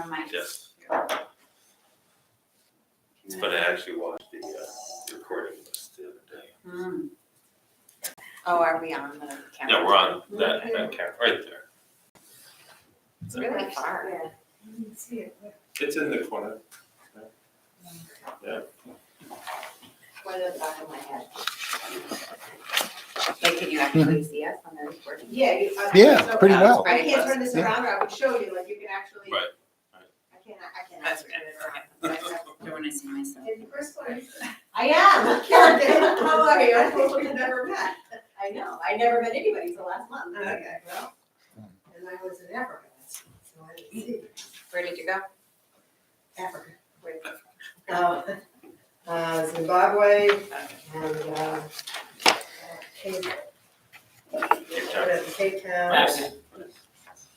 from my. Yes. But I actually watched the recording list the other day. Hmm. Oh, are we on the camera? Yeah, we're on that camera right there. It's really far. Yeah. You can see it. It's in the corner. Right at the back of my head. Like, can you actually see us on the recording? Yeah. Yeah, so, pretty well. I can't turn this Yeah. around, or I would show you, like, you can actually. Right. I can't. That's actually turn it around. Don't want to see myself. Did you first one? I am, Karen, how are you? I thought we'd never met. I know, I never met anybody until last month. Okay, well, and I was in Africa, so I didn't see you. Where did you go? Africa. Zimbabwe and Cape Town. Yes.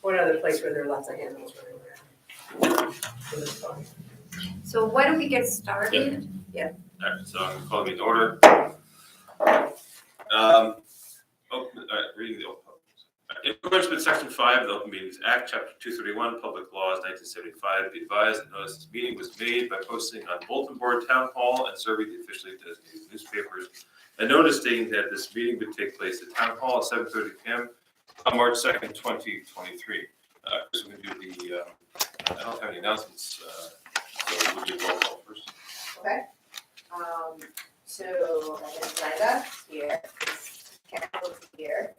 One other place where there are lots of animals running around. It was fun. So why don't we get started? All right, so I'm calling it to order. Reading the open. In accordance with Section 5 of the Open Meetings Act, Chapter 231, Public Laws 1975, be advised that notice this meeting was made by posting on bulletin board, town hall, and serving the officially designated newspapers. A notice stating that this meeting would take place at Town Hall at 7:30 p.m. on March 2nd, 2023. Chris, we're going to do the, I don't have any announcements, so we'll do roll call first. Okay. So, Linda is here, Carol is here,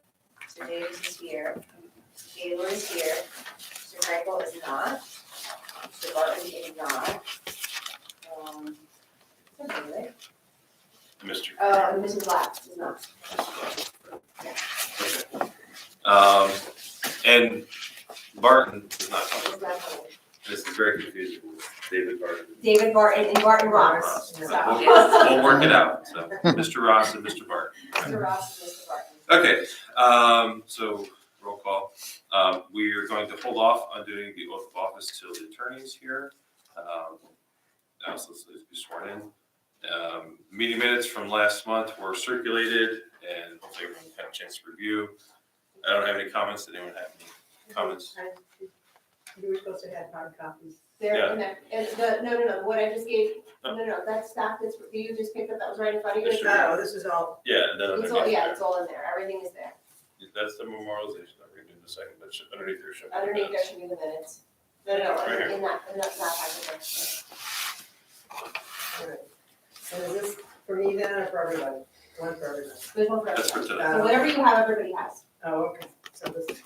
Mr. Davis is here, Taylor is here, Mr. Michael is not, Mr. Barton is not. Okay. Mr. And Mrs. Black is not. Okay. And Barton is not coming. Is not coming. This is very confusing. David Barton. David Barton and Barton Ross. We'll, So. we'll work it out. So Mr. Ross and Mr. Barton. Mr. Ross and Mr. Barton. Okay. So roll call. We are going to hold off on doing the oath of office till the attorney's here. Now, so let's be sworn in. Meeting minutes from last month were circulated, and hopefully everyone had a chance to review. I don't have any comments. Did anyone have any comments? You were supposed to have hard copies. There, no, what I just gave, no, that's stuff that's, you just picked up, that was right in front of you. Mr. Oh, this is all. Yeah, and then It's all, yeah, it's all in there, everything is there. that's the memorialization. I'll read it in a second, but underneath there should be. Underneath there should be the minutes. No, Right here. in that package. Alright. And is this for me then, or for everybody? One for everybody? There's one for That's for everybody. today. So whatever you have, everybody has. Oh, okay, so this.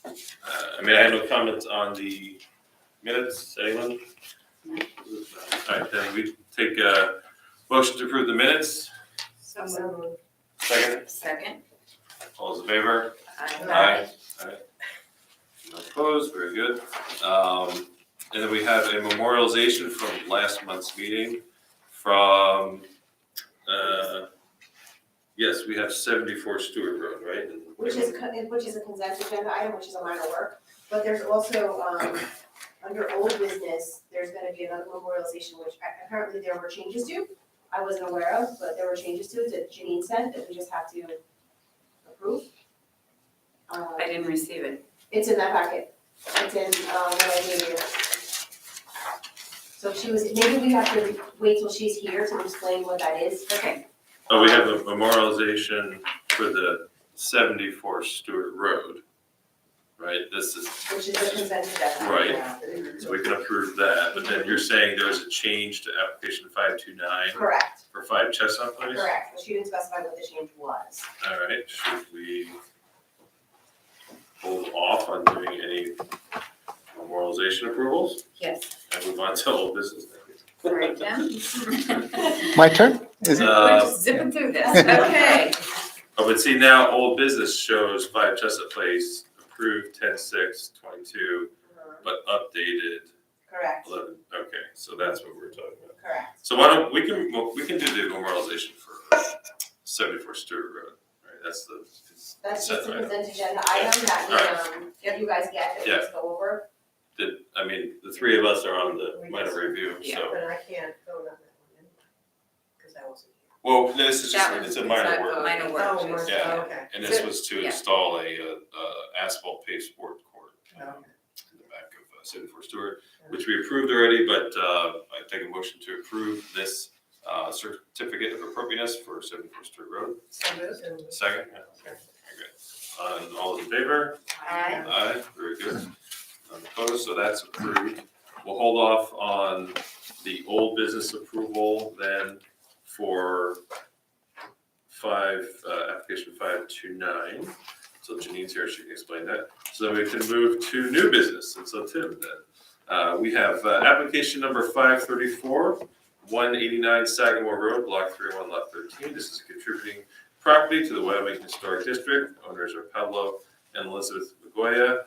I mean, I have no comments on the minutes. Anyone? All right, then we take a motion to approve the minutes. So moved. So, Second, Second. all those in favor? Aye. No opposed, very good. And then we have a memorialization from last month's meeting from, yes, we have 74 Stewart Road, right? And- which is a consent agenda item, which is a minor work, but there's also, under old business, there's gonna be another memorialization, which apparently there were changes to. I wasn't aware of, but there were changes to it that Janine sent that we just have to approve. I didn't receive it. It's in that packet. It's in, what I gave you. So maybe we have to wait till she's here to explain what that is. Okay. Oh, we have a memorialization for the 74 Stewart Road, right? This is, Which is the consent agenda. Right. so we can approve that, but then you're saying there's a change to application 529 Correct, for 5 Chestnut Place? correct, but she didn't specify what the change was. All right, should we hold off on doing any memorialization approvals Yes. and move on to old business? All right, Tim. My turn? Is it? We're just zipping through this. Okay. Oh, but see now, old business shows 5 Chestnut Place approved 10/6/22, but updated Correct, 11. Okay, so that's what we're talking about. correct. So why don't we can do the memorialization for 74 Stewart Road, right? That's the. That's just a consent item. consent agenda item that you guys get, that we Yeah. just go over. I mean, the three of us are on the minor review, Yeah. so. But I can't vote on that one, because I wasn't here. Well, this is just, That it's was- a minor it's work. Minor work. Oh, work. Yeah. Okay. And this So- was to yeah. install a asphalt paved sport court Okay. in the back of 74 Stewart, which we approved already, but I take a motion to approve this certificate of appropriateness for 74 Stewart Road. So moved. Second? Yeah, okay, very good. All those in favor? Aye. Aye, very good. None opposed, so that's approved. We'll hold off on the old business approval then for application 529. So Janine's here, she can explain that. So we can move to new business, and so Tim then. We have application number 534, 189 Sagamore Road, Block 301, Lot 13. This is contributing property to the Wyoming Historic District. Owners are Pablo and Elizabeth Magoya.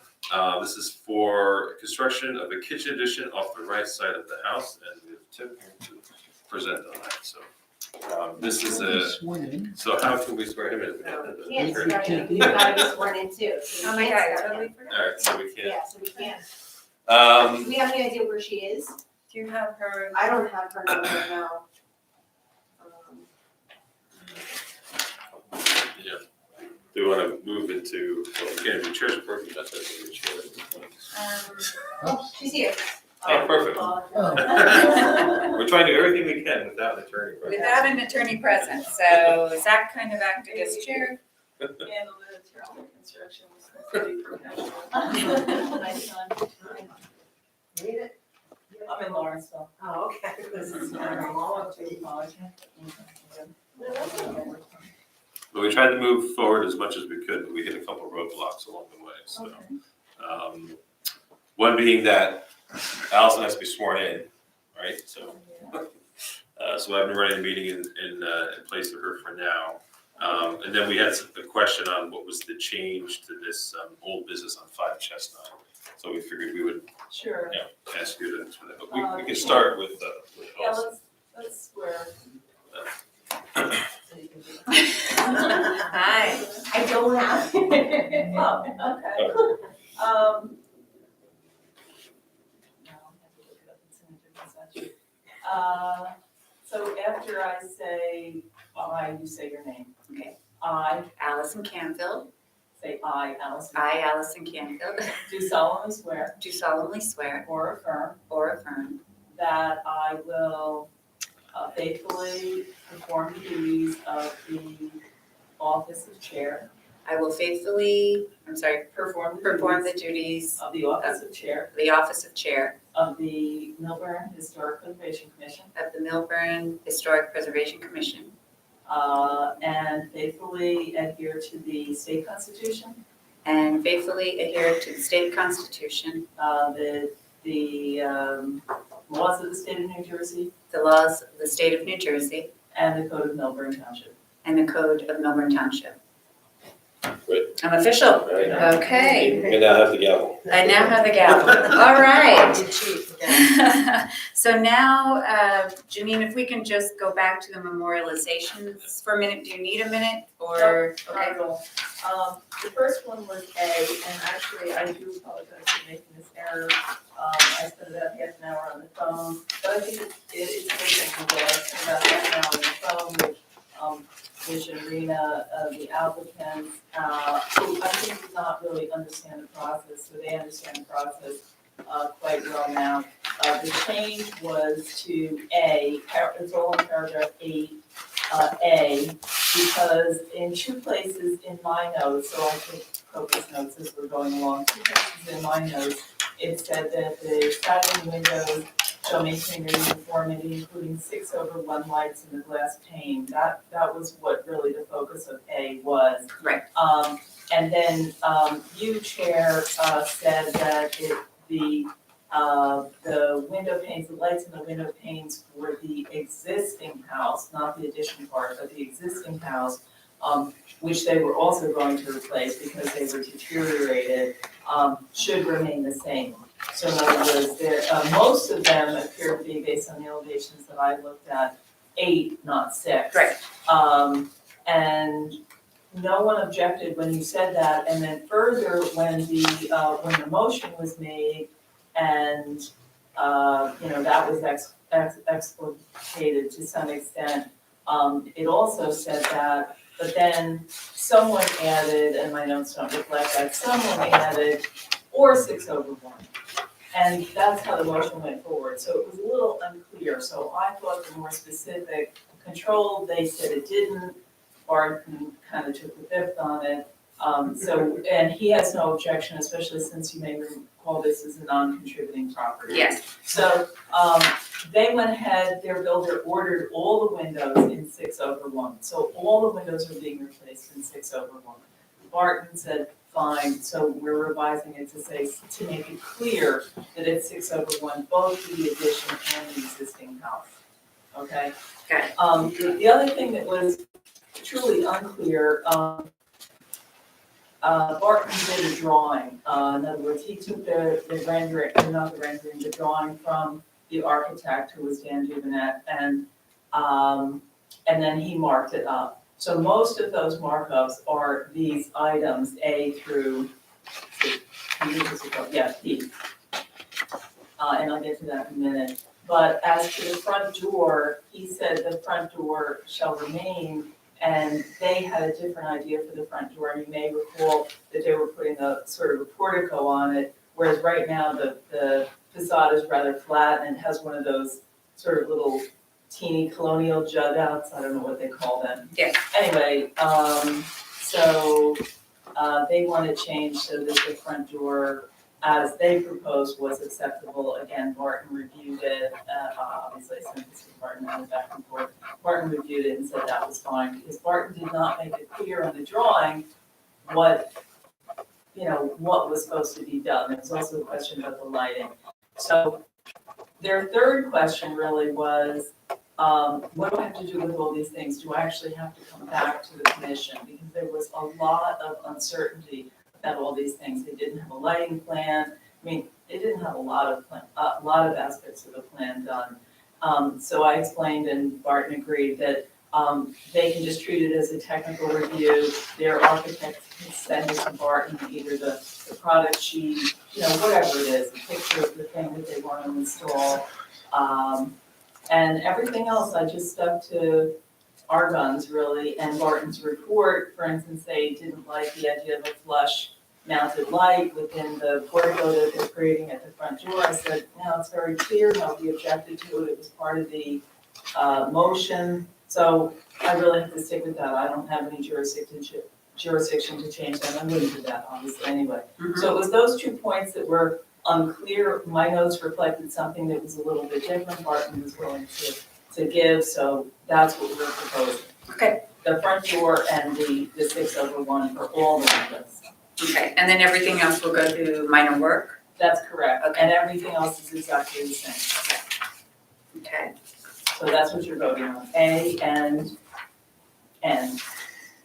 This is for construction of a kitchen addition off the right side of the house, and we have Tim here to present on that. So this is so how can we swear him in? Can't swear in, you gotta be sworn in too. So Oh you my can't God, swear totally in. forgot. All right, so we can't. Yeah, so we can't. Do we have any idea where she is? Do you have her? I don't have her number now. Yeah. Do we want to move into, well, we can't do chairs or parking, that's what Oh, she's here. Oh, perfect. We're trying to do everything we can without an attorney. present. Without an attorney present, so Zach kind of acted as chair. Handle the terrible construction was pretty professional. Nice one. Read it. I'm in Lawrenceville. Oh, okay. This is Lawrence College. But we tried to move forward as much as we could, but we hit a couple roadblocks along the way, so. One being that Allison has to be sworn in, right, so. So I've been running a meeting in place for her for now. And then we had a question on what was the change to this old business on 5 Chestnut. So we figured we would Sure. ask you to answer that, but we can start with Yeah, Allison. let's swear. Hi. I don't have. Oh, okay. So after I say I, you say your name. Okay. I, Allison Canfield. say I, Allison. I, Allison Canfield, Do solemnly swear do solemnly swear or affirm that I will faithfully perform the duties of the office of chair. I will faithfully, Perform perform the the duties of the office of chair of the office of chair of the Milburn Historic Preservation Commission, of the Milburn Historic Preservation Commission, and faithfully adhere to the state constitution, and faithfully adhere to the state constitution, the laws of the state of New Jersey, the laws of the state of New Jersey, and the code of Milburn Township. and the code of Milburn Township. Great. I'm official. All right. Okay. We now have the gavel. I now have the gavel. All right. So now, Janine, if we can just go back to the memorializations for a minute. Do you need a minute or? Okay. The first one was A, and actually I do apologize for making this error. I spent about half an hour on the phone, but I think it's very technical. I spent about half an hour on the phone with Irina, the applicants, who I think do not really understand the process, so they understand the process quite well now. The change was to A, it's all in paragraph 8, A, because in 2 places in my notes, so I took copious notes as we're going along, 2 places in my notes, it said that the siding windows shall maintain their uniformity, including 6/1 lights in the glass pane. That was what really the focus of A was. Right. And then you, Chair, said that the window panes, the lights in the window panes for the existing house, not the addition part, but the existing house, which they were also going to replace because they were deteriorated, should remain the same. So in other words, most of them appear to be, based on the elevations that I looked at, 8, not 6. Right. And no one objected when you said that, and then further, when the motion was made, and that was explicated to some extent, it also said that, but then someone added, and my notes don't reflect that, someone added, or 6/1. And that's how the motion went forward, so it was a little unclear, so I thought the more specific control, they said it didn't. Barton kind of took the fifth on it, and he has no objection, especially since you may recall this as a non-contributing property. Yes, So, they went ahead, their builder ordered all the windows in 6/1, so all the windows are being replaced in 6/1. Barton said, fine, so we're revising it to say, to make it clear that it's 6/1, both for the addition and the existing house, okay? got it. The other thing that was truly unclear, Barton did a drawing, in other words, he took the rendering, not the rendering, the drawing from the architect, who was Dan Duvenet, and then he marked it up. So most of those markups are these items, A through, P. And I'll get to that in a minute. But as to the front door, he said the front door shall remain, and they had a different idea for the front door. You may recall that they were putting a sort of a portico on it, whereas right now the facade is rather flat and has one of those sort of little teeny colonial jut outs, I don't know what they call them. Yes. Anyway, so they want to change so that the front door, as they proposed, was acceptable. Again, Barton reviewed it, obviously I sent this to Barton, I was back and forth. Barton reviewed it and said that was fine, because Barton did not make it clear on the drawing what was supposed to be done. There was also a question about the lighting. So their third question really was, what do I have to do with all these things? Do I actually have to come back to the commission? Because there was a lot of uncertainty about all these things. They didn't have a lighting plan. I mean, they didn't have a lot of aspects of the plan done. So I explained, and Barton agreed, that they can just treat it as a technical review. Their architect can send it to Barton, either the product sheet, whatever it is, a picture of the thing that they want to install. And everything else, I just stuck to our guns, really, and Barton's report. For instance, they didn't like the idea of a flush mounted light within the portico that they're creating at the front door. I said, no, it's very clear, nobody objected to it, it was part of the motion. So I really have to stick with that. I don't have any jurisdiction to change that. I wouldn't do that, obviously, anyway. So it was those 2 points that were unclear. My notes reflected something that was a little bit different. Barton was willing to give, so that's what we're proposing. Okay. The front door and the 6/1 for all the windows. Okay, and then everything else will go to minor work? That's correct. Okay. And everything else is exactly the same. Okay, So that's what you're voting on, A and N.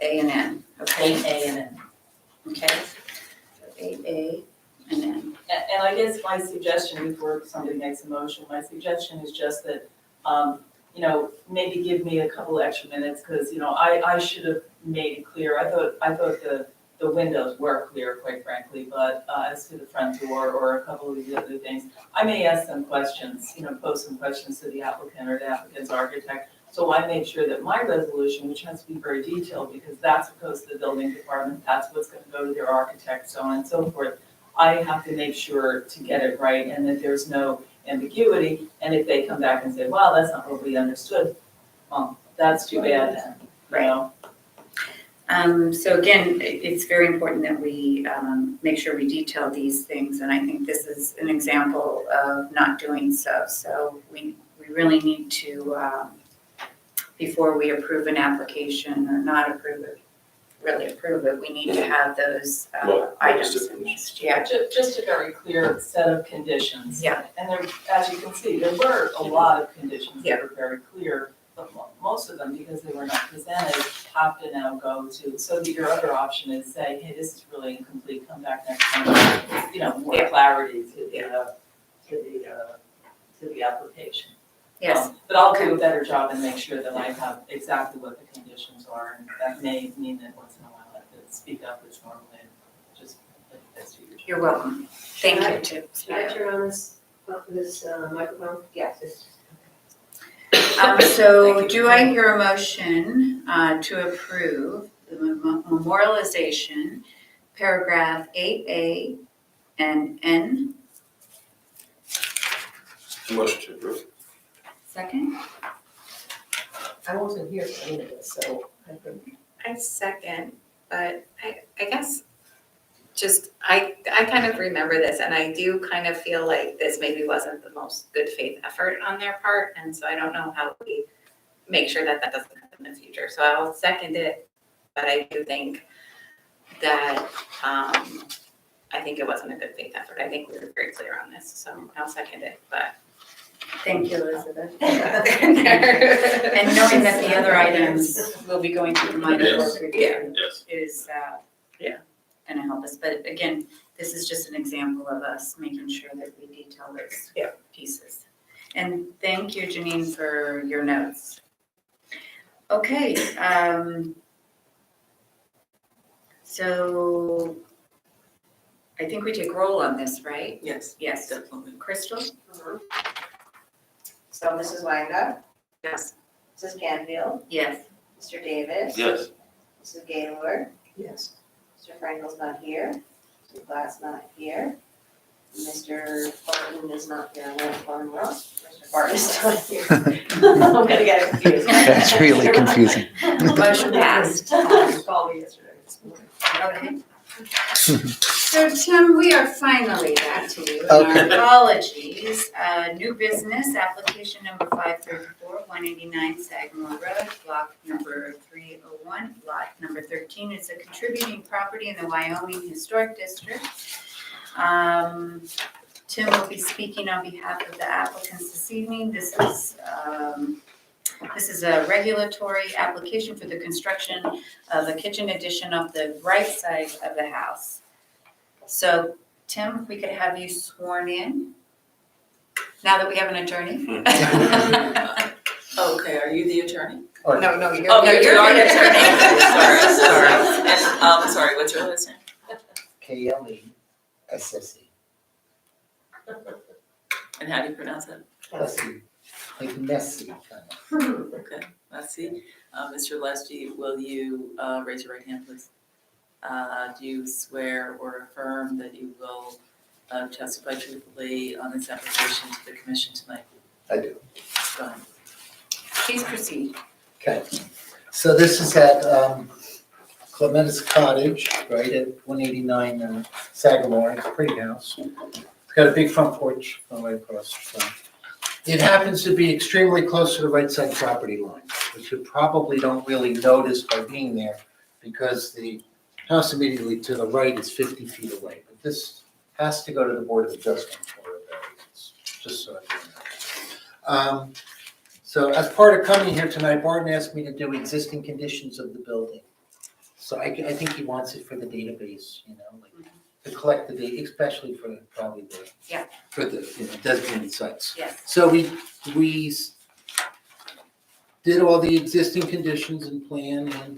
A and N, okay, A and N. okay. So A, and N. And I guess my suggestion, before somebody makes a motion, my suggestion is just that, maybe give me a couple extra minutes, because, I should have made it clear. I thought the windows were clear, quite frankly, but as to the front door or a couple of the other things, I may ask some questions, pose some questions to the applicant or the applicant's architect. So I made sure that my resolution, which has to be very detailed, because that's what goes to the building department, that's what's going to go to their architect, so on and so forth. I have to make sure to get it right and that there's no ambiguity. And if they come back and say, well, that's not what we understood, well, that's too bad then, So again, it's very important that we make sure we detail these things, and I think this is an example of not doing so. So we really need to, before we approve an application or not approve it, really approve it, we need to have those items. Yeah, Just a very clear set of conditions. yeah, And there, as you can see, there were a lot of conditions Yeah. that were very clear, but most of them, because they were not presented, have to now go to, so your other option is say, hey, this is really incomplete, come back next time, more Yeah. clarity to the application. yes, But I'll do a better job and make sure that I have exactly what the conditions are, and that may mean that once in a while I have to speak up, which normally just that's to your. you're welcome. Thank you too. Should I turn on this microphone? Yes. So do I hear a motion to approve the memorialization, paragraph 8A and N Motion to approve. Second? I wasn't here for any of this, so I think. I second, but I guess I kind of remember this and I do kind of feel like this maybe wasn't the most good faith effort on their part. And so I don't know how we make sure that that doesn't happen in the future. So I'll second it, but I do think that, I think it wasn't a good faith effort. I think we were very clear on this, so I'll second it, but. Thank you, Elizabeth. And And knowing that the other items will be going through the minor Yes. work review Yes. is, Yeah. gonna help us. But again, this is just an example of us making sure that we detail those Yeah. pieces. And thank you, Janine, for your notes. Okay, so I think we take roll on this, right? Yes, Yes. definitely. Crystal? So Mrs. Wanga, Yes. Mrs. Canfield, Yes. Mr. Davis. Yes. Mrs. Gaylord, Yes. Mr. Frankel's not here, Mr. Glass not here, Mr. Barton is not here, Lance Barton Ross, Mr. Barton is not here. I'm gonna get confused. That's really confusing. Motion passed. You called me yesterday. Okay. So Tim, we are finally back to you. Okay. And our apologies. New business, application number 534, 189 Sagamore Road, block number 301, lot number 13. It's a contributing property in the Wyoming Historic District. Tim will be speaking on behalf of the applicants this evening. This is a regulatory application for the construction of a kitchen addition off the right side of the house. So, Tim, if we could have you sworn in, now that we have an attorney. Okay, are you the attorney? No, you're. Oh, no, you're the the attorney. Sorry. And, sorry, what's your last name? KLESSE. And how do you pronounce it? Leslie. Like messy, kind of. Okay, let's see. Mr. Leslie, will you raise your right hand, please? Do you swear or affirm that you will testify truthfully on this application to the commission tonight? I do. Go ahead. Please proceed. Okay. So this is at Clementa's Cottage, right at 189 Sagamore. It's a pretty house. It's got a big front porch right across the front. It happens to be extremely close to the right side property line, which you probably don't really notice by being there because the house immediately to the right is 50 feet away. But this has to go to the Board of Adjustment for variance, just so I know. So as part of coming here tonight, Barton asked me to do existing conditions of the building. So I think he wants it for the database, like to collect the data, especially for probably the, Yeah. for the designated sites. Yes. So we did all the existing conditions and plan and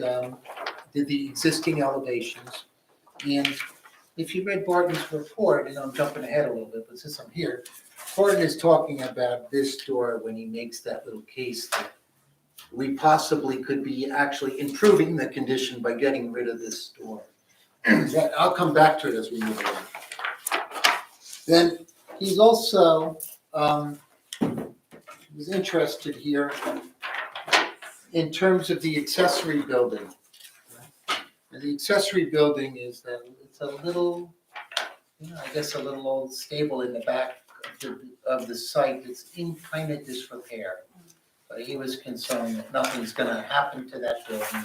did the existing elevations. And if you read Barton's report, and I'm jumping ahead a little bit, but since I'm here, Barton is talking about this door when he makes that little case that we possibly could be actually improving the condition by getting rid of this door. I'll come back to it as we move along. Then he's also was interested here in terms of the accessory building. And the accessory building is that it's a little, I guess a little old stable in the back of the site. It's in kind of disrepair. But he was concerned that nothing's going to happen to that building.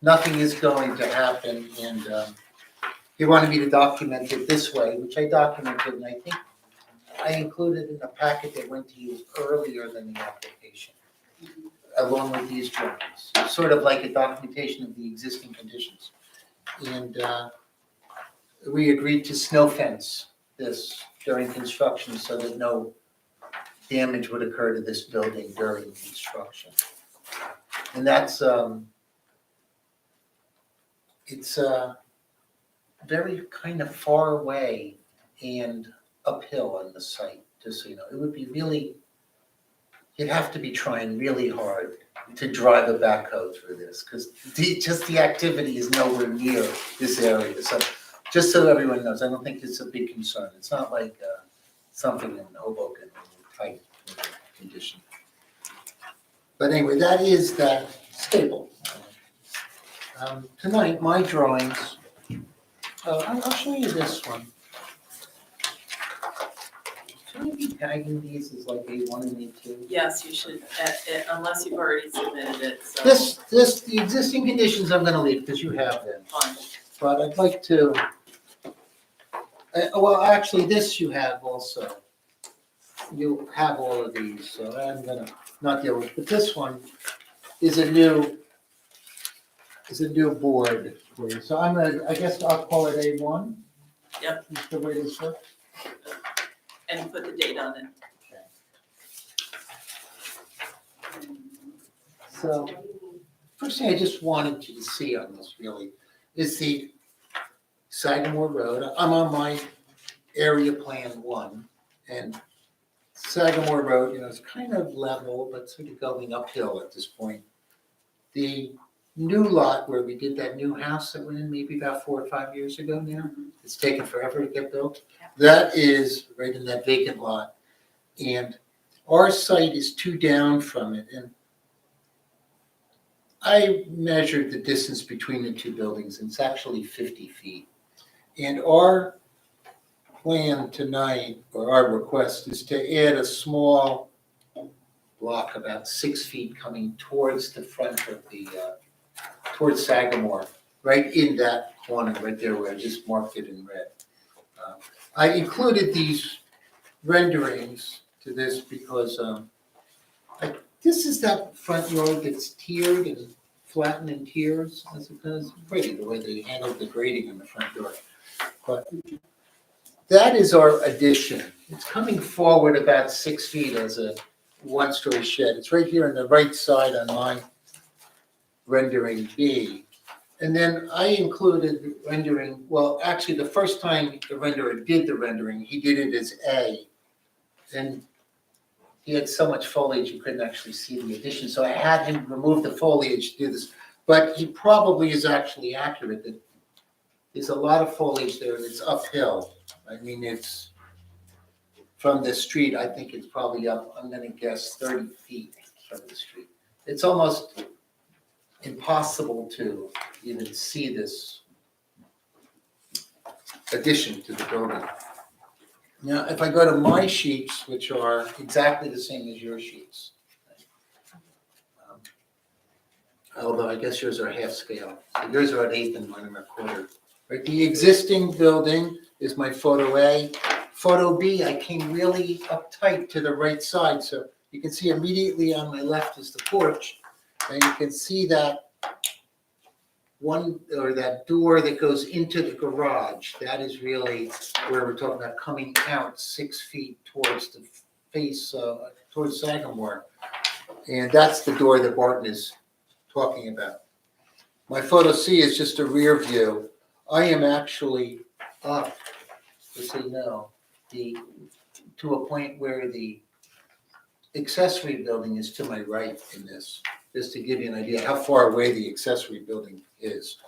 Nothing is going to happen, and he wanted me to document it this way, which I documented, and I think I included in a packet that went to you earlier than the application, along with these drawings, sort of like a documentation of the existing conditions. And we agreed to snow fence this during construction so that no damage would occur to this building during construction. And that's, it's very kind of far away and uphill on the site, just so you know. It would be really, you'd have to be trying really hard to drive a backhoe through this, because just the activity is nowhere near this area. So just so everyone knows, I don't think it's a big concern. It's not like something in Hoboken height condition. But anyway, that is that stable. Tonight, my drawings, I'll show you this one. Should I be tagging these as like A1 and A2? Yes, you should, unless you've already submitted it, so. The existing conditions I'm gonna leave because you have them. Fine. But I'd like to, well, actually, this you have also. You have all of these, so I'm gonna not deal with, but this one is a new board for you. So I guess I'll call it A1. Yep. Is the way this works. And put the date on it. So, first thing I just wanted you to see on this really is the Sagamore Road. I'm on my area plan 1, and Sagamore Road, it's kind of level, but sort of going uphill at this point. The new lot where we did that new house that went in maybe about 4 or 5 years ago now, it's taken forever to get built. That is right in that vacant lot. And our site is 2 down from it. And I measured the distance between the 2 buildings, and it's actually 50 feet. And our plan tonight, or our request, is to add a small block about 6 feet coming towards the front of the, towards Sagamore, right in that corner, right there where I just marked it in red. I included these renderings to this because this is that front yard that's tiered and flattened in tiers, as it does. Pretty the way they handled the grading in the front yard. But that is our addition. It's coming forward about 6 feet as a 1-story shed. It's right here on the right side on my rendering B. And then I included rendering, well, actually, the first time the renderer did the rendering, he did it as A. And he had so much foliage, you couldn't actually see the addition. So I had him remove the foliage to do this. But he probably is actually accurate that there's a lot of foliage there and it's uphill. I mean, it's from the street, I think it's probably up, I'm gonna guess 30 feet from the street. It's almost impossible to even see this addition to the building. Now, if I go to my sheets, which are exactly the same as your sheets, although I guess yours are half scale. So yours are an 1/8 and mine are a 1/4. Right, the existing building is my photo A. Photo B, I came really up tight to the right side, so you can see immediately on my left is the porch, and you can see that that door that goes into the garage. That is really where we're talking about coming out 6 feet towards the face, towards Sagamore, and that's the door that Barton is talking about. My photo C is just a rear view. I am actually up, just so you know, to a point where the accessory building is to my right in this, just to give you an idea how far away the accessory building is.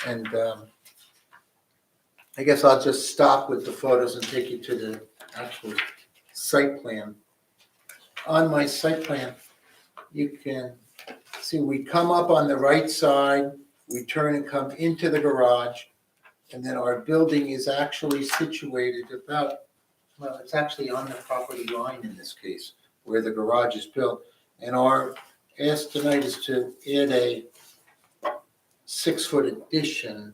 And I guess I'll just stop with the photos and take you to the actual site plan. On my site plan, you can see we come up on the right side, we turn and come into the garage, and then our building is actually situated about, well, it's actually on the property line in this case, where the garage is built. And our ask tonight is to add a 6-foot addition.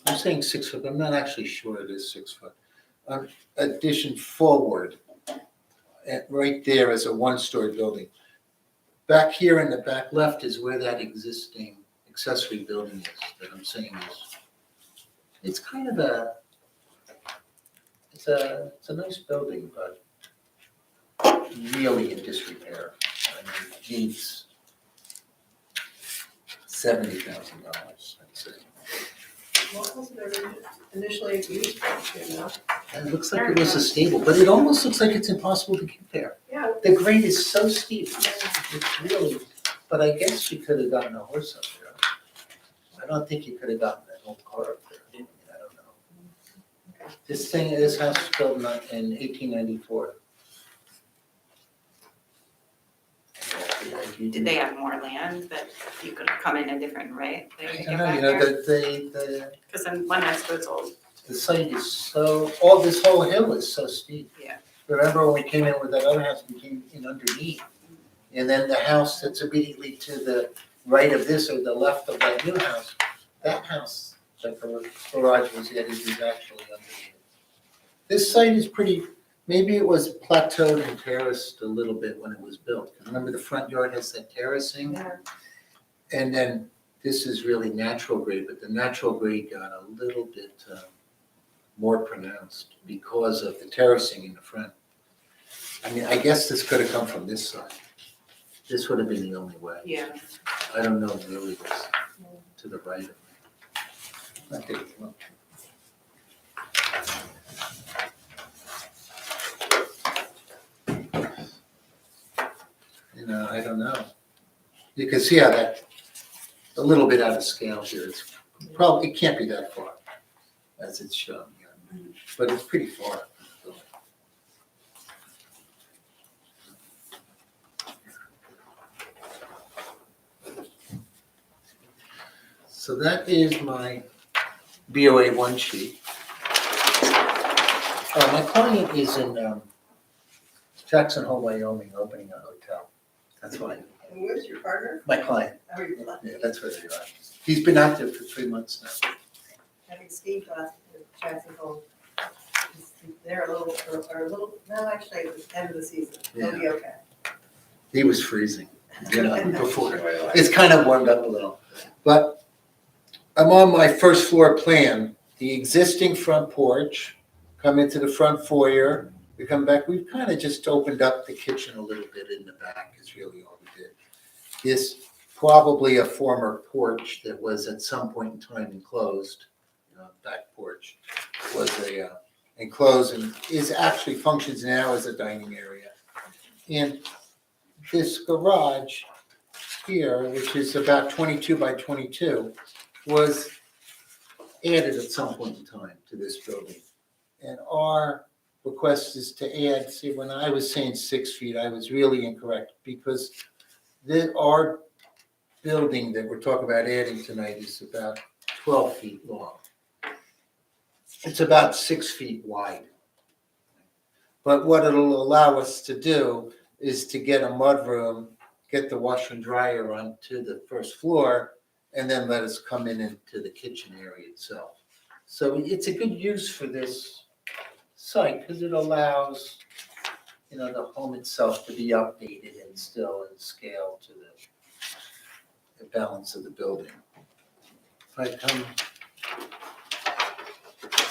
I'm saying 6 foot, but I'm not actually sure it is 6 foot. Addition forward, right there as a 1-story building. Back here in the back left is where that existing accessory building is, that I'm saying is. It's kind of it's a nice building, but really in disrepair. I mean, it needs $70,000, I'd say. What was it initially used for, you know? And it looks like it was a stable, but it almost looks like it's impossible to get there. Yeah. The grade is so steep, it's really, but I guess you could have gotten a horse up there. I don't think you could have gotten that whole car up there. I don't know. This house was built in 1894. feet. Did they have more land that you could come in a different way? I don't know, you know, the Because then one next to it's old. the site is so, all this whole hill is so steep. Yeah. Remember when we came in with that other house, we came in underneath? And then the house that's immediately to the right of this or the left of that new house, that house, that the garage was added, is actually underneath. This site is pretty, maybe it was plateaued and terraced a little bit when it was built. Remember the front yard has that terracing? Yeah. And then this is really natural grade, but the natural grade got a little bit more pronounced because of the terracing in the front. I mean, I guess this could have come from this side. This would have been the only way. Yeah. I don't know really what's to the right of me. I think, well, you know, I don't know. You can see how that, a little bit out of scale here. It's probably, it can't be that far as it's shown here, but it's pretty far. So that is my BOA one sheet. My client is in Jackson Hole, Wyoming, opening a hotel. That's why, And where's your partner? my client, How are you doing? yeah, that's where they are. He's been out there for 3 months now. I think Steve left Jackson Hole. They're a little, no, actually, it was end of the season. They'll be okay. He was freezing, you know, before. It's kind of warmed up a little. But I'm on my first floor plan, the existing front porch, come into the front foyer, we come back, we've kind of just opened up the kitchen a little bit in the back, is really all we did. This probably a former porch that was at some point in time enclosed, back porch, was a enclosed and is actually functions now as a dining area. And this garage here, which is about 22 by 22, was added at some point in time to this building. And our request is to add, see, when I was saying 6 feet, I was really incorrect because our building that we're talking about adding tonight is about 12 feet long. It's about 6 feet wide. But what it'll allow us to do is to get a mudroom, get the washer and dryer onto the first floor, and then let us come in into the kitchen area itself. So it's a good use for this site because it allows, the home itself to be updated and still in scale to the balance of the building. If I come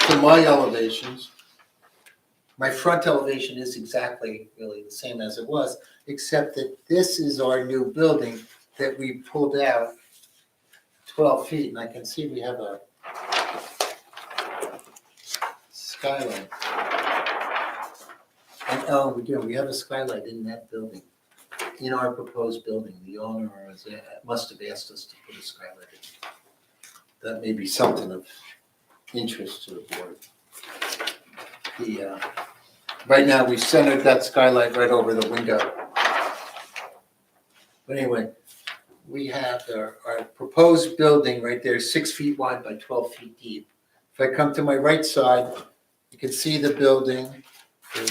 to my elevations, my front elevation is exactly really the same as it was, except that this is our new building that we pulled out 12 feet, and I can see we have a skylight. And we have a skylight in that building, in our proposed building. The owner must have asked us to put a skylight in. That may be something of interest to the board. Right now, we centered that skylight right over the window. But anyway, we have our proposed building right there, 6 feet wide by 12 feet deep. If I come to my right side, you can see the building,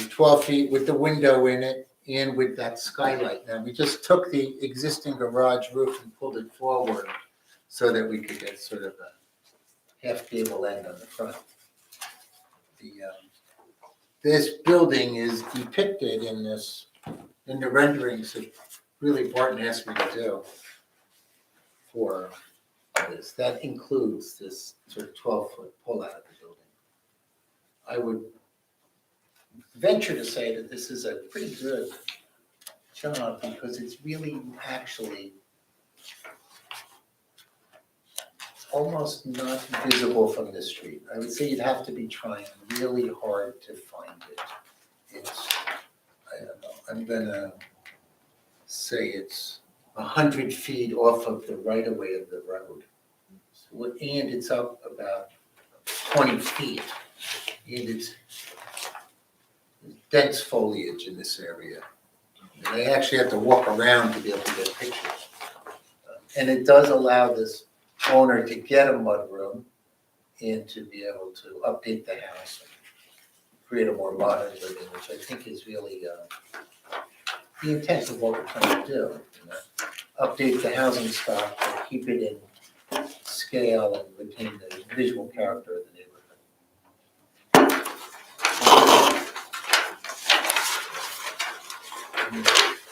12 feet with the window in it and with that skylight. Now, we just took the existing garage roof and pulled it forward so that we could get sort of a half gable end on the front. This building is depicted in the renderings that really Barton asked me to do for this. That includes this sort of 12-foot pull out of the building. I would venture to say that this is a pretty good job because it's really actually almost not visible from the street. I would say you'd have to be trying really hard to find it. It's, I don't know, I'm gonna say it's 100 feet off of the right of way of the road. So, and it's up about 20 feet. And it's dense foliage in this area. They actually have to walk around to be able to get pictures. And it does allow this owner to get a mudroom and to be able to update the house, create a more modern living, which I think is really the intent of what we're trying to do. You know? Update the housing stock, but keep it in scale and retain the visual character of the neighborhood. Any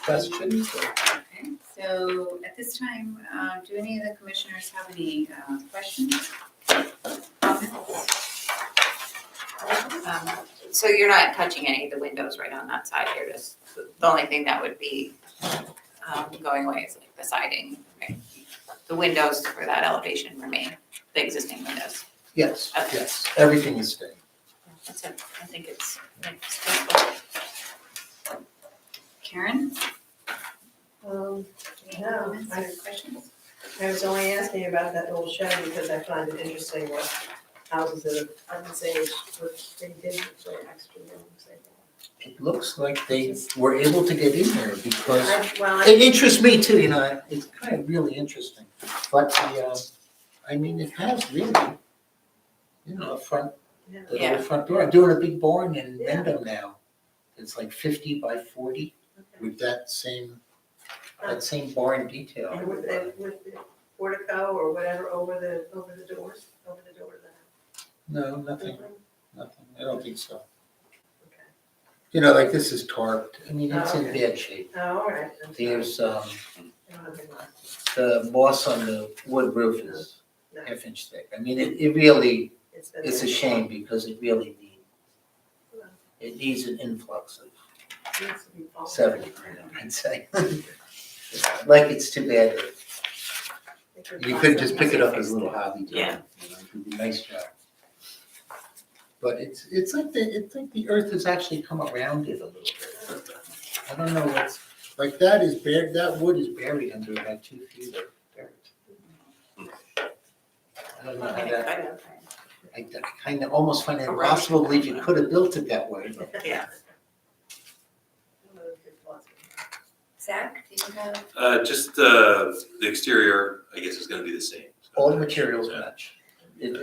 questions? Okay, so at this time, do any of the commissioners have any questions? Comments? So you're not touching any of the windows right on that side, you're just, the only thing that would be going away is like the siding, right? The windows for that elevation remain, the existing windows. Yes, Okay. yes, everything is staying. That's it, I think it's simple. Karen? No, Comments or questions? I was only asking about that old shed because I find it interesting what houses that have unsaged, what they did for extra rooms. It looks like they were able to get in there because Well, it interests me too, you know, it's kind of really interesting. But I mean, it has really, you know, a front, yeah. the little front door. I'm doing a big barn in Wyndham now. It's like 50 by 40 with that same barn detail. And with the portico or whatever over the doors, over the door of the house. No, nothing, I don't think so. Okay. You know, like this is tarped. I mean, it's in Okay. bad shape. Oh, all right. I'm sorry. There's, I don't have any glasses. the moss on the wood roof is No, half-inch thick. I mean, it really, it's been it's a there. shame because it really needs an influx of It needs to be followed. 70 grand, I'd say. Like, it's too bad that They could you find couldn't just something pick it up else. as a little hobby too. Yeah. You know, it would be a nice job. But it's like the earth has actually come around it a little bit. I don't know what's, like that is buried, that wood is buried under about 2 feet of dirt. I don't know how that, I kind of almost find it Erosion. impossible to believe you could have built it that way. Yeah. Zach, do you have? Just the exterior, I guess, is gonna be the same. All the materials match. And,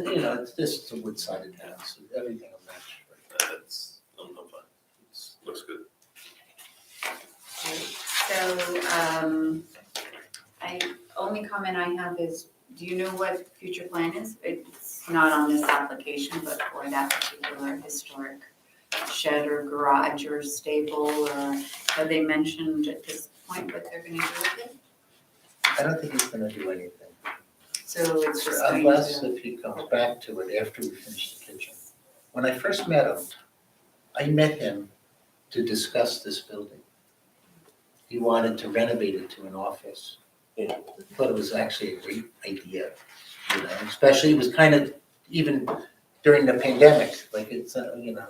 you know, this is a wood-sided house, so everything will match. That's, I'm fine. Looks good. So, only comment I have is, do you know what future plan is? It's not on this application, but for that particular historic shed or garage or stable, or have they mentioned at this point what they're gonna do with it? I don't think he's gonna do anything. So it's just going Unless to, if he comes back to it after we finish the kitchen. When I first met him, I met him to discuss this building. He wanted to renovate it to an office. Thought it was actually a great idea, you know, especially it was kind of, even during the pandemic, like it's, you know,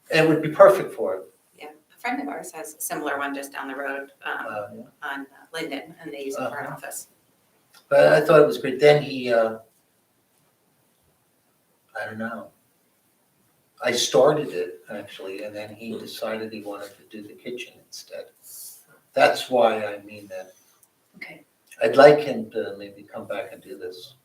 it would be perfect for it. Yeah, a friend of ours has a similar one just down the road on Linden, and they use it for an office. But I thought it was great. Then he, I don't know. I started it actually, and then he decided he wanted to do the kitchen instead. That's why I mean that. okay, I'd like him to maybe come back and do this.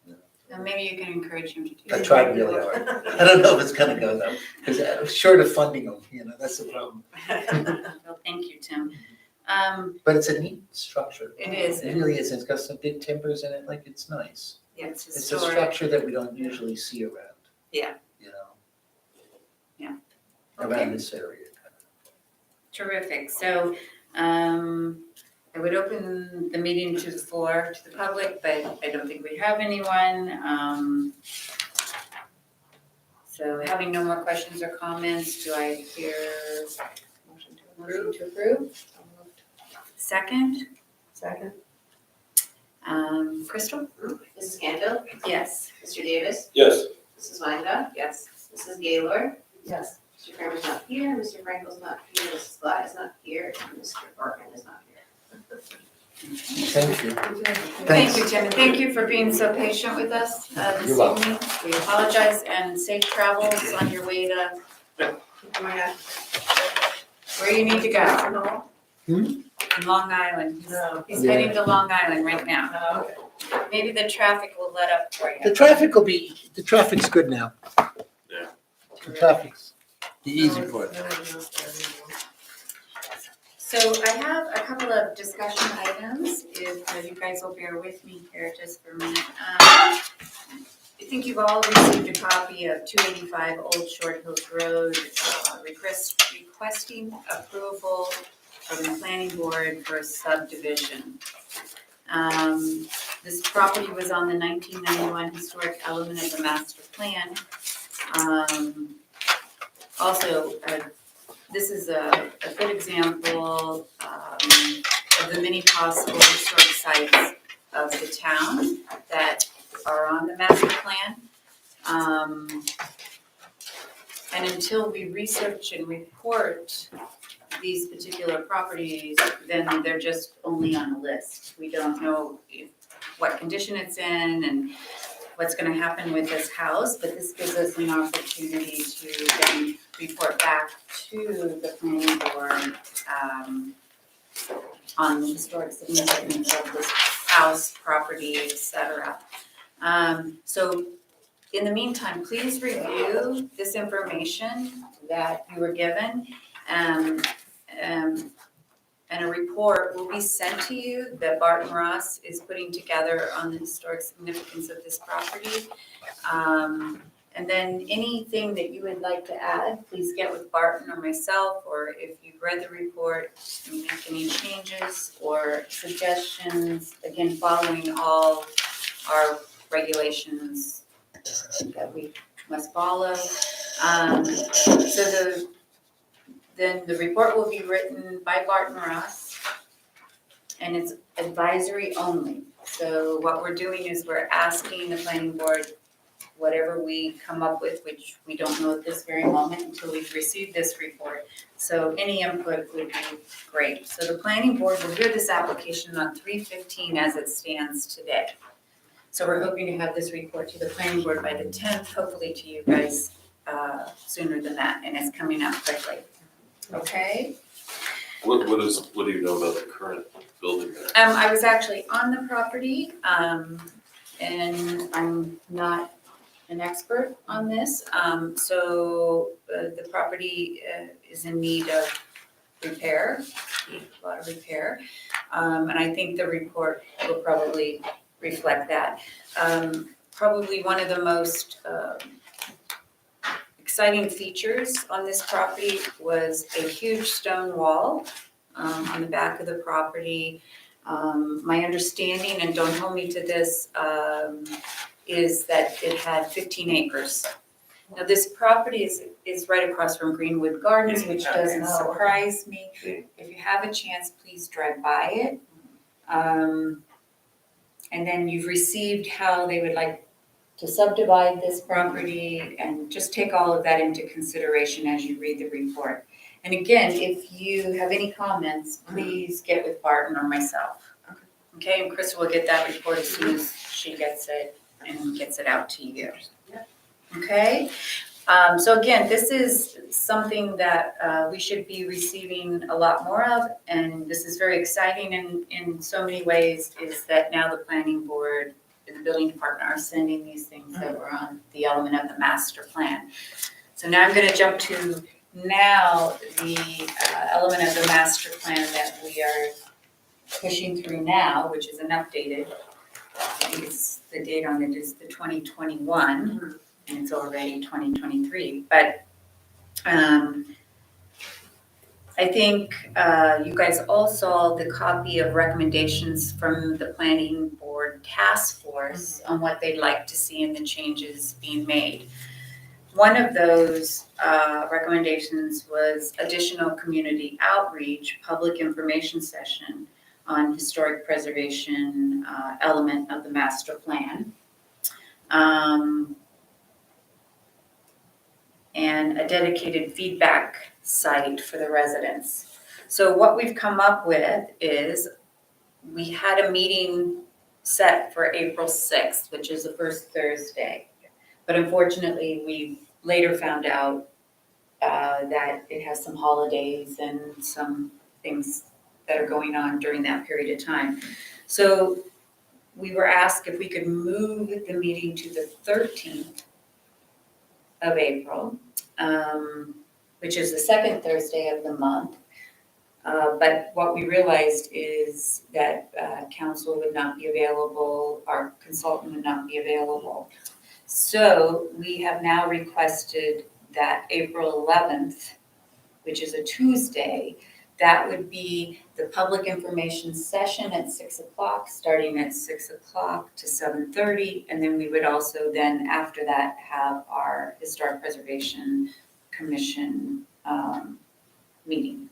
now maybe you can encourage him to do I that. tried really hard. I don't know if it's gonna go though, because short of funding him, you know, that's the problem. Well, thank you, Tim. But it's a neat structure. It is. It really is. It's got some big timbers in it, like it's nice. Yeah, it's It's a historic. structure that we don't usually see around. Yeah. You know? Yeah. Around Okay. this area. Terrific. So, I would open the meeting to the floor to the public, but I don't think we have anyone. So having no more questions or comments, do I hear motion to approve? Second, Second? Crystal? Mrs. Canfield, Yes. Mr. Davis, Yes. Mrs. Weinga, Yes. Mrs. Gaylor, Yes. Mr. Kramer's not here, Mr. Frankel's not here, Mrs. Scott is not here, and Mr. Barkin is not here. Thank you. Thank you, Tim, and thank you for being so patient with us this You're welcome. evening. We apologize, and safe travels on your way to where you need to go. Long Island. No. He's heading to Long Island right now. Oh, okay. Maybe the traffic will let up for you. The traffic's good now. Yeah. The traffic's the easy No, part. no one knows that anymore. So I have a couple of discussion items, if you guys will bear with me here just for a minute. I think you've all received a copy of 285 Old Short Hills Road, requesting approval from the planning board for a subdivision. This property was on the 1991 historic element of the master plan. Also, this is a good example of the many possible historic sites of the town that are on the master plan. And until we research and report these particular properties, then they're just only on the list. We don't know what condition it's in and what's gonna happen with this house, but this gives us an opportunity to then report back to the planning board on the historic significance of this house, property, et cetera. So in the meantime, please review this information that you were given. And a report will be sent to you that Barton Ross is putting together on the historic significance of this property. And then anything that you would like to add, please get with Barton or myself, or if you've read the report, and make any changes or suggestions, again, following all our regulations that we must follow. Then the report will be written by Barton Ross, and it's advisory only. So what we're doing is we're asking the planning board, whatever we come up with, which we don't know at this very moment until we've received this report. So any input would be great. So the planning board will hear this application on 3/15 as it stands today. So we're hoping to have this report to the planning board by the 10th, hopefully to you guys sooner than that, and it's coming up quickly. Okay? What do you know about the current building there? I was actually on the property, and I'm not an expert on this. So the property is in need of repair, a lot of repair. And I think the report will probably reflect that. Probably one of the most exciting features on this property was a huge stone wall on the back of the property. My understanding, and don't hold me to this, is that it had 15 acres. Now, this property is right across from Greenwood Gardens, which doesn't surprise me. If you have a chance, please drive by it. And then you've received how they would like to subdivide this property, and just take all of that into consideration as you read the report. And again, if you have any comments, please get with Barton or myself. Okay, and Chris will get that report as soon as she gets it and gets it out to you. Okay? So again, this is something that we should be receiving a lot more of, and this is very exciting in so many ways, is that now the planning board and the building department are sending these things that were on the element of the master plan. So now I'm gonna jump to now the element of the master plan that we are pushing through now, which is an updated, I think it's the date on it is the 2021, and it's already 2023. But I think you guys all saw the copy of recommendations from the planning board task force on what they'd like to see in the changes being made. One of those recommendations was additional community outreach, public information session on historic preservation element of the master plan. And a dedicated feedback site for the residents. So what we've come up with is we had a meeting set for April 6th, which is the first Thursday. But unfortunately, we later found out that it has some holidays and some things that are going on during that period of time. So we were asked if we could move the meeting to the 13th of April, which is the second Thursday of the month. But what we realized is that council would not be available, our consultant would not be available. So we have now requested that April 11th, which is a Tuesday, that would be the public information session at 6 o'clock, starting at 6 o'clock to 7:30. And then we would also then, after that, have our Historic Preservation Commission meeting.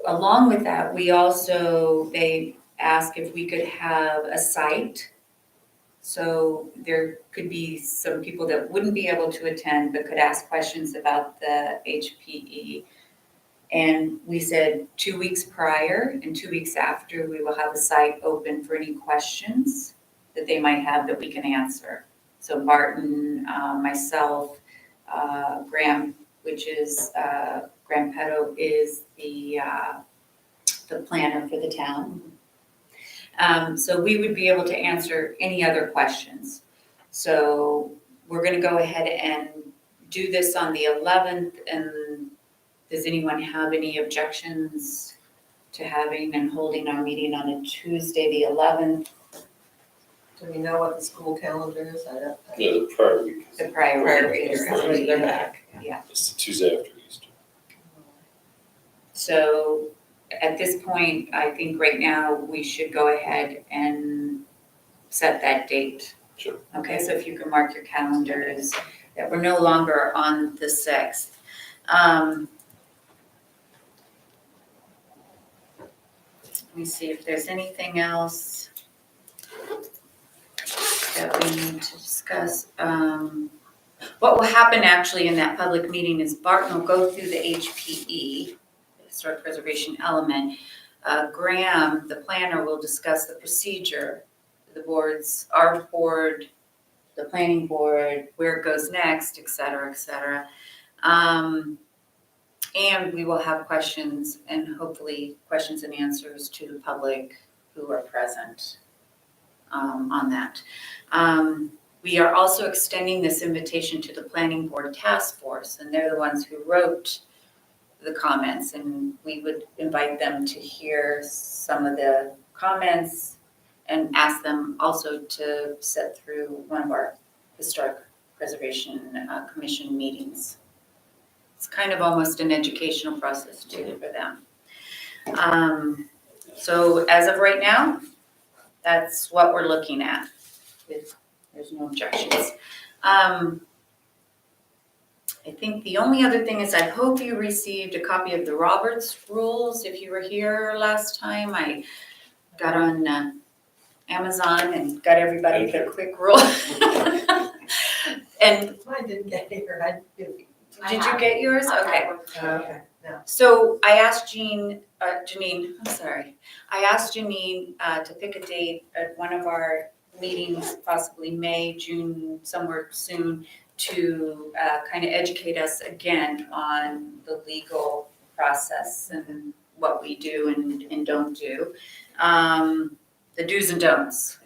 Along with that, they asked if we could have a site. So there could be some people that wouldn't be able to attend but could ask questions about the HPE. And we said 2 weeks prior and 2 weeks after, we will have a site open for any questions that they might have that we can answer. So Barton, myself, Graham, which is, Graham Petto is the planner for the town. So we would be able to answer any other questions. So we're gonna go ahead and do this on the 11th, and does anyone have any objections to having and holding our meeting on a Tuesday, the 11th, Do we know what the school calendar is? I don't. Yeah, the prior week. the prior Prior week? week, they're back. Yeah, It's the Tuesday after Easter. so at this point, I think right now we should go ahead and set that date. Sure. Okay, so if you can mark your calendars, that we're no longer on the 6th. Let me see if there's anything else that we need to discuss. What will happen actually in that public meeting is Barton will go through the HPE, the Historic Preservation element. Graham, the planner, will discuss the procedure, the boards, our board, the planning board, where it goes next, et cetera, et cetera. And we will have questions and hopefully questions and answers to the public who are present on that. We are also extending this invitation to the planning board task force, and they're the ones who wrote the comments, and we would invite them to hear some of the comments and ask them also to sit through one of our Historic Preservation Commission meetings. It's kind of almost an educational process too for them. So as of right now, that's what we're looking at. There's no objections. I think the only other thing is I hope you received a copy of the Roberts rules. If you were here last time, I got on Amazon and got everybody the quick rule. And Mine didn't get here, did you get yours? Okay. Okay, no. So I asked Janine, I asked Janine to pick a date at one of our meetings, possibly May, June, somewhere soon, to kind of educate us again on the legal process and what we do and don't do, the do's and don'ts.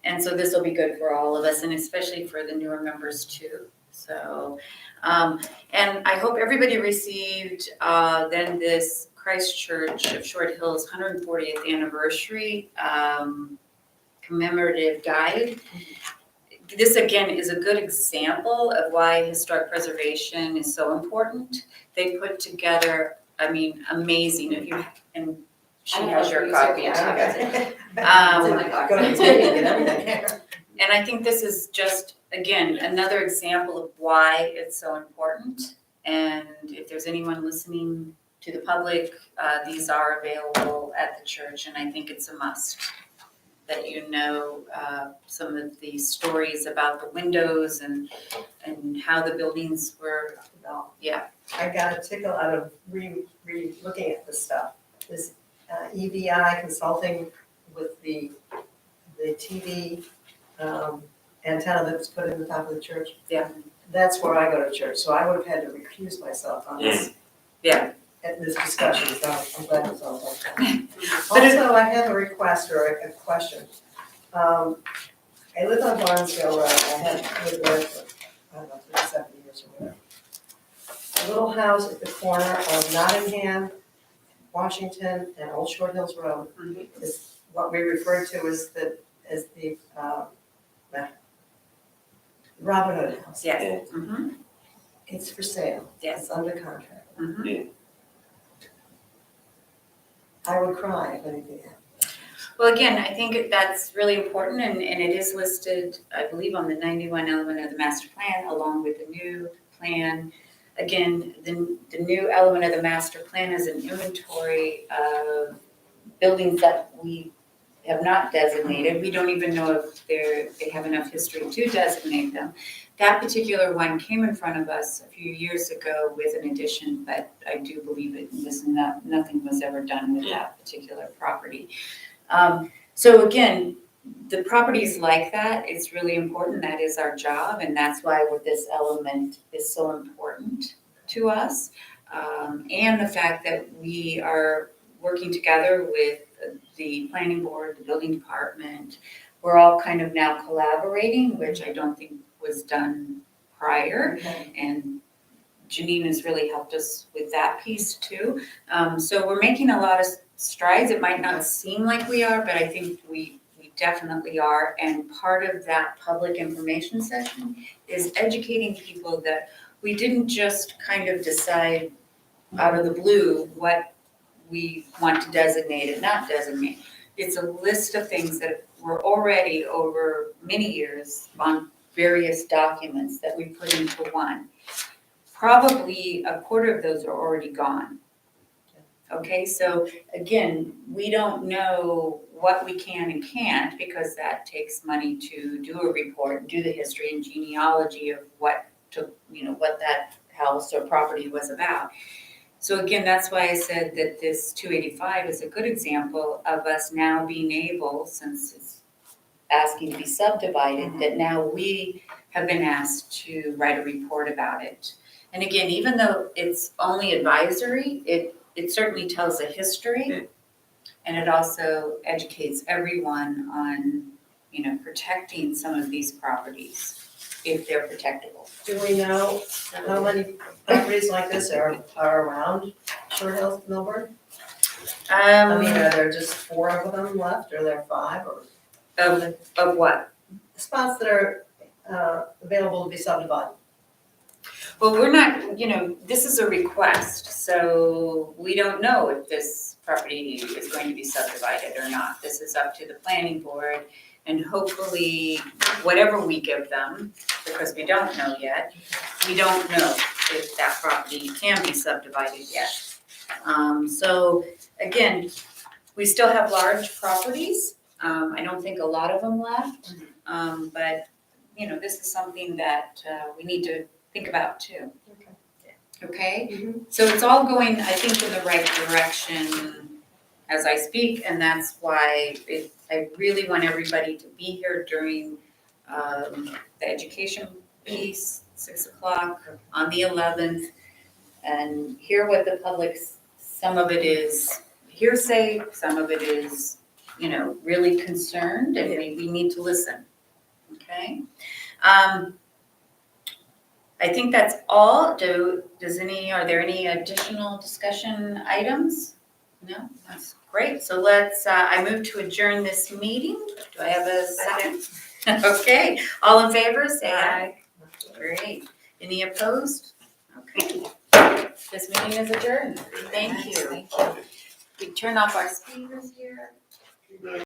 And so this will be good for all of us, and especially for the newer members too. So, and I hope everybody received then this Christchurch of Short Hills 140th anniversary commemorative guide. This again is a good example of why historic preservation is so important. They put together, I mean, amazing. If you, and she has your copy. And I think this is just, again, another example of why it's so important. And if there's anyone listening to the public, these are available at the church, and I think it's a must that you know some of the stories about the windows and how the buildings were developed. Yeah. I got a tickle out of looking at this stuff. This EVI consulting with the TV antenna that was put in the top of the church. Yeah. That's where I go to church, so I would have had to recuse myself on this. Yeah. at this discussion, so I'm glad it's all done. But it- Also, I have a request or a question. I live on Barnesville Road, I have lived there for, I don't know, 37 years or whatever. A little house at the corner of Nottingham, Washington, and Old Short Hills Road is what we refer to as the Robin Hood House. Yes. Mhm. It's for sale. Yes. It's under contract. Mhm. I would cry if anything happened. Well, again, I think that's really important and it is listed, I believe, on the 91 element of the master plan along with the new plan. Again, the new element of the master plan is an inventory of buildings that we have not designated. We don't even know if they have enough history to designate them. That particular one came in front of us a few years ago with an addition, but I do believe nothing was ever done with that particular property. So again, the properties like that, it's really important. That is our job, and that's why this element is so important to us. And the fact that we are working together with the planning board, the building department, we're all kind of now collaborating, which I don't think was done prior. And Janine has really helped us with that piece too. So we're making a lot of strides. It might not seem like we are, but I think we definitely are. And part of that public information session is educating people that we didn't just kind of decide out of the blue what we want to designate and not designate. It's a list of things that were already over many years on various documents that we put into one. Probably a quarter of those are already gone. Okay, so again, we don't know what we can and can't because that takes money to do a report, do the history and genealogy of what that house or property was about. So again, that's why I said that this 285 is a good example of us now being able, since it's asking to be subdivided, that now we have been asked to write a report about it. And again, even though it's only advisory, it certainly tells a history, and it also educates everyone on, protecting some of these properties if they're protectable. Do we know how many properties like this are around Short Hills, Millburn? I mean, are there just 4 of them left, or are there 5, or Of what? spots that are available to be subdivided? Well, we're not, this is a request, so we don't know if this property is going to be subdivided or not. This is up to the planning board, and hopefully, whatever we give them, because we don't know yet, we don't know if that property can be subdivided yet. So again, we still have large properties. I don't think a lot of them left, but, this is something that we need to think about too. Okay? So it's all going, I think, in the right direction as I speak, and that's why I really want everybody to be here during the education piece, 6 o'clock on the 11th, and hear what the public, some of it is hearsay, some of it is, really concerned, and we need to listen, okay? I think that's all. Are there any additional discussion items? No, that's great. So I move to adjourn this meeting. Do I have a second? Okay, all in favor, say aye. Great. Any opposed? Okay. This meeting is adjourned. Thank you. We turn off our speakers here.